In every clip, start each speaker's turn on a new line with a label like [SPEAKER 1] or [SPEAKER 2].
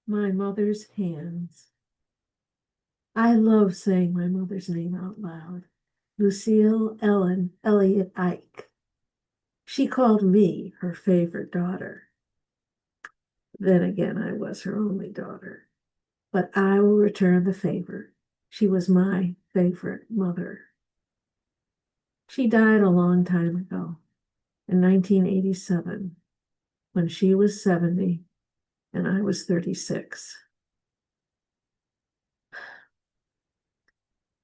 [SPEAKER 1] My mother's hands. I love saying my mother's name out loud. Lucille Ellen Elliott Ike. She called me her favorite daughter. Then again, I was her only daughter. But I will return the favor. She was my favorite mother. She died a long time ago, in 1987, when she was 70 and I was 36.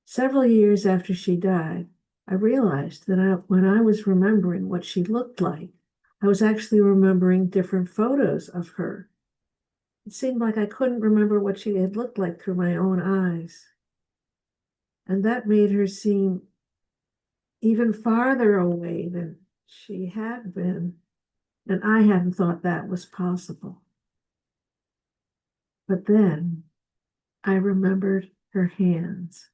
[SPEAKER 1] Several years after she died, I realized that when I was remembering what she looked like, I was actually remembering different photos of her. It seemed like I couldn't remember what she had looked like through my own eyes. And that made her seem even farther away than she had been. And I hadn't thought that was possible. But then I remembered her hands,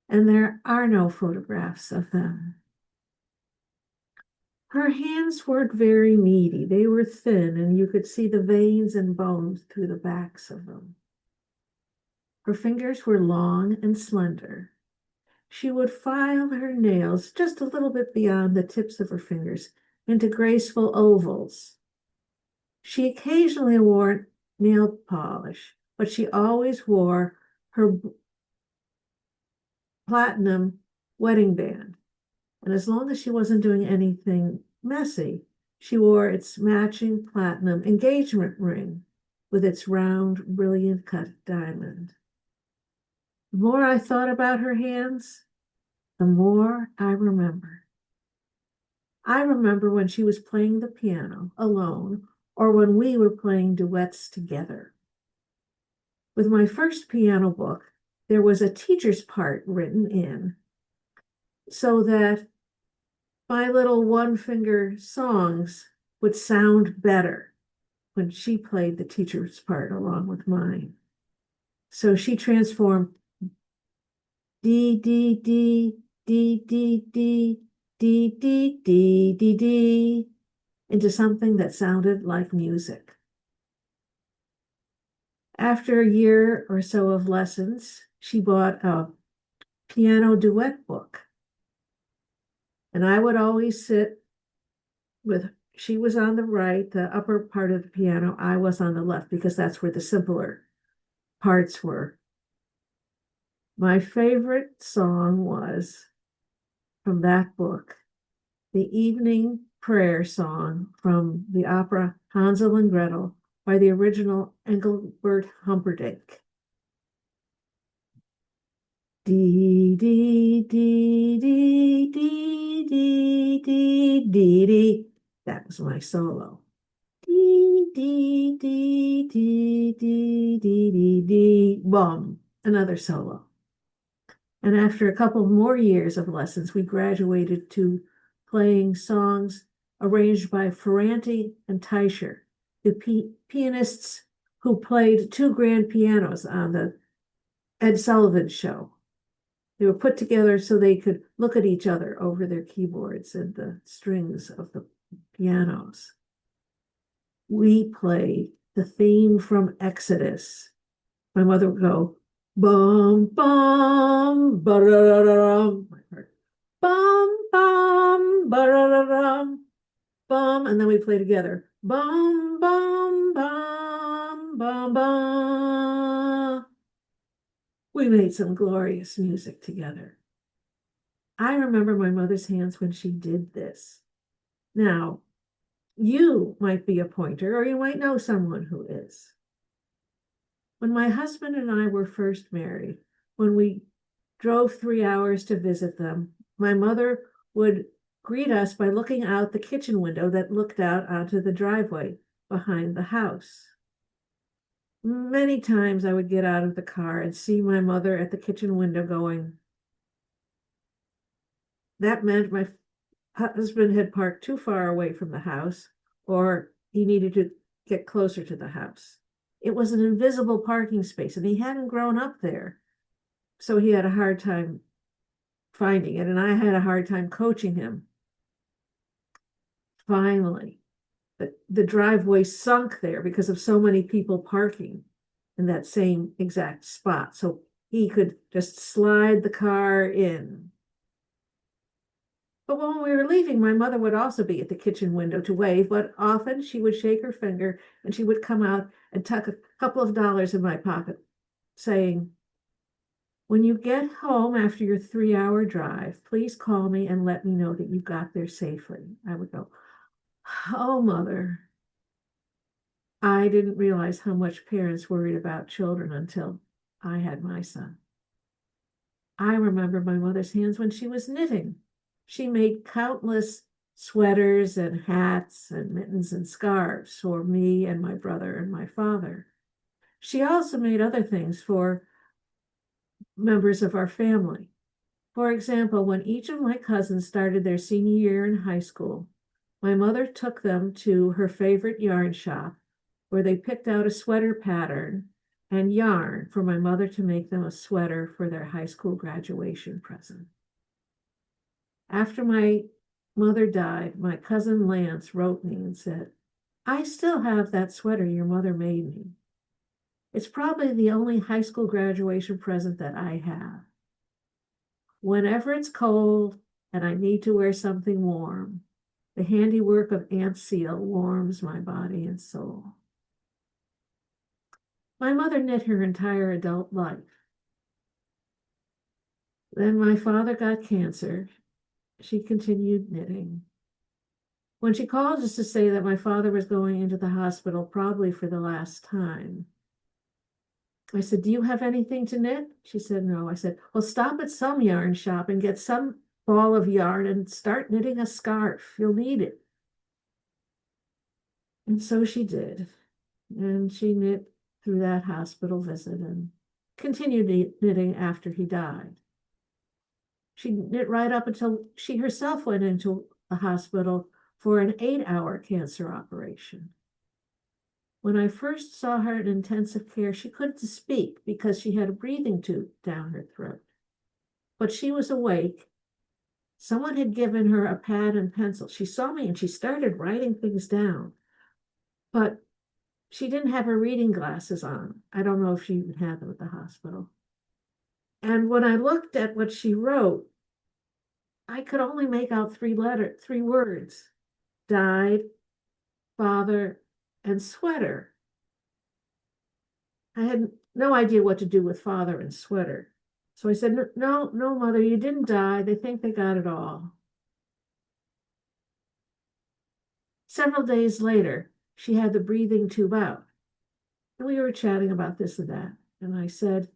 [SPEAKER 1] and there are no photographs of them. Her hands weren't very meaty. They were thin, and you could see the veins and bones through the backs of them. Her fingers were long and slender. She would file her nails just a little bit beyond the tips of her fingers into graceful ovals. She occasionally wore nail polish, but she always wore her platinum wedding band. And as long as she wasn't doing anything messy, she wore its matching platinum engagement ring with its round, brilliant cut diamond. The more I thought about her hands, the more I remember. I remember when she was playing the piano alone or when we were playing duets together. With my first piano book, there was a teacher's part written in so that my little one-finger songs would sound better when she played the teacher's part along with mine. So she transformed D, D, D, D, D, D, D, D, D, D, D into something that sounded like music. After a year or so of lessons, she bought a piano duet book. And I would always sit with, she was on the right, the upper part of the piano. I was on the left because that's where the simpler parts were. My favorite song was from that book, the evening prayer song from the opera Hansel and Gretel by the original Engelbert Humperdinck. Dee, dee, dee, dee, dee, dee, dee, dee, dee. That was my solo. Dee, dee, dee, dee, dee, dee, dee, dee, boom, another solo. And after a couple more years of lessons, we graduated to playing songs arranged by Ferranti and Teicher, the pianists who played two grand pianos on the Ed Sullivan Show. They were put together so they could look at each other over their keyboards and the strings of the pianos. We played the theme from Exodus. My mother would go, bum, bum, ba-da-da-da-dum. Bum, bum, ba-da-da-dum, bum. And then we play together. Bum, bum, bum, bum, bum. We made some glorious music together. I remember my mother's hands when she did this. Now, you might be a pointer, or you might know someone who is. When my husband and I were first married, when we drove 3 hours to visit them, my mother would greet us by looking out the kitchen window that looked out onto the driveway behind the house. Many times I would get out of the car and see my mother at the kitchen window going. That meant my husband had parked too far away from the house, or he needed to get closer to the house. It was an invisible parking space, and he hadn't grown up there. So he had a hard time finding it, and I had a hard time coaching him. Finally, the driveway sunk there because of so many people parking. in that same exact spot. So he could just slide the car in. But when we were leaving, my mother would also be at the kitchen window to wave, but often she would shake her finger and she would come out and tuck a couple of dollars in my pocket, saying, "When you get home after your 3-hour drive, please call me and let me know that you got there safely." I would go, "Oh, mother." I didn't realize how much parents worried about children until I had my son. I remember my mother's hands when she was knitting. She made countless sweaters and hats and mittens and scarves for me and my brother and my father. She also made other things for members of our family. For example, when each of my cousins started their senior year in high school, my mother took them to her favorite yarn shop where they picked out a sweater pattern and yarn for my mother to make them a sweater for their high school graduation present. After my mother died, my cousin Lance wrote me and said, "I still have that sweater your mother made me. It's probably the only high school graduation present that I have. Whenever it's cold and I need to wear something warm, the handiwork of Aunt Seal warms my body and soul." My mother knit her entire adult life. Then my father got cancer. She continued knitting. When she called us to say that my father was going into the hospital, probably for the last time, I said, "Do you have anything to knit?" She said, "No." I said, "Well, stop at some yarn shop and get some ball of yarn and start knitting a scarf. You'll need it." And so she did. And she knit through that hospital visit and continued knitting after he died. She knit right up until she herself went into the hospital for an 8-hour cancer operation. When I first saw her in intensive care, she couldn't speak because she had a breathing tube down her throat. But she was awake. Someone had given her a pad and pencil. She saw me and she started writing things down. But she didn't have her reading glasses on. I don't know if she even had them at the hospital. And when I looked at what she wrote, I could only make out three words: died, father, and sweater. I had no idea what to do with father and sweater. So I said, "No, no, mother, you didn't die. They think they got it all." Several days later, she had the breathing tube out. And we were chatting about this and that. And I said,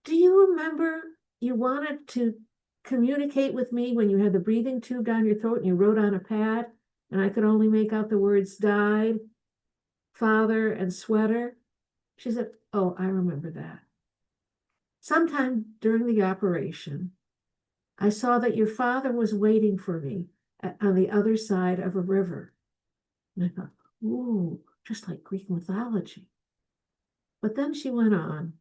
[SPEAKER 1] "Do you remember you wanted to communicate with me when you had the breathing tube down your throat and you wrote on a pad and I could only make out the words died, father, and sweater?" She said, "Oh, I remember that. Sometime during the operation, I saw that your father was waiting for me on the other side of a river." And I thought, ooh, just like Greek mythology. But then she went on,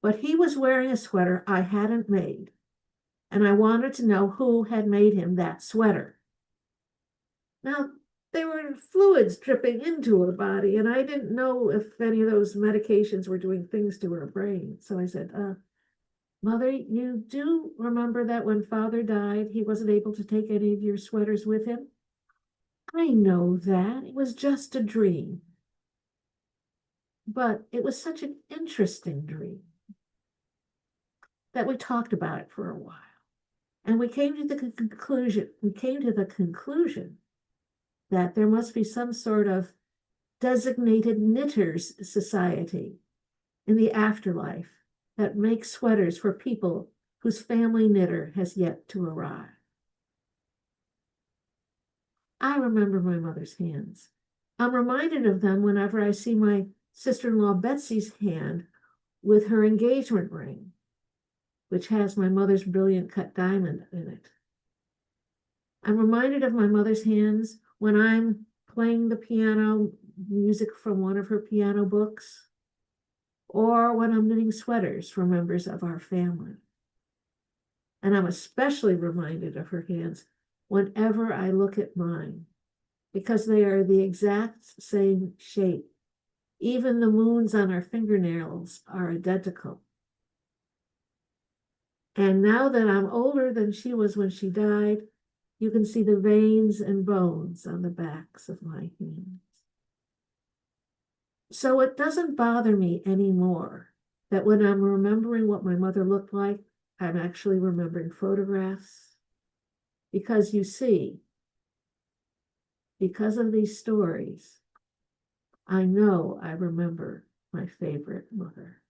[SPEAKER 1] "But he was wearing a sweater I hadn't made, and I wanted to know who had made him that sweater." Now, there were fluids dripping into her body, and I didn't know if any of those medications were doing things to her brain. So I said, "Mother, you do remember that when father died, he wasn't able to take any of your sweaters with him?" "I know that. It was just a dream." But it was such an interesting dream that we talked about it for a while. And we came to the conclusion that there must be some sort of designated knitters society in the afterlife that makes sweaters for people whose family knitter has yet to arrive. I remember my mother's hands. I'm reminded of them whenever I see my sister-in-law Betsy's hand with her engagement ring, which has my mother's brilliant cut diamond in it. I'm reminded of my mother's hands when I'm playing the piano, music from one of her piano books, or when I'm knitting sweaters for members of our family. And I'm especially reminded of her hands whenever I look at mine, because they are the exact same shape Even the moons on our fingernails are identical. And now that I'm older than she was when she died, you can see the veins and bones on the backs of my hands. So it doesn't bother me anymore that when I'm remembering what my mother looked like, I'm actually remembering photographs. Because you see, because of these stories, I know I remember my favorite mother.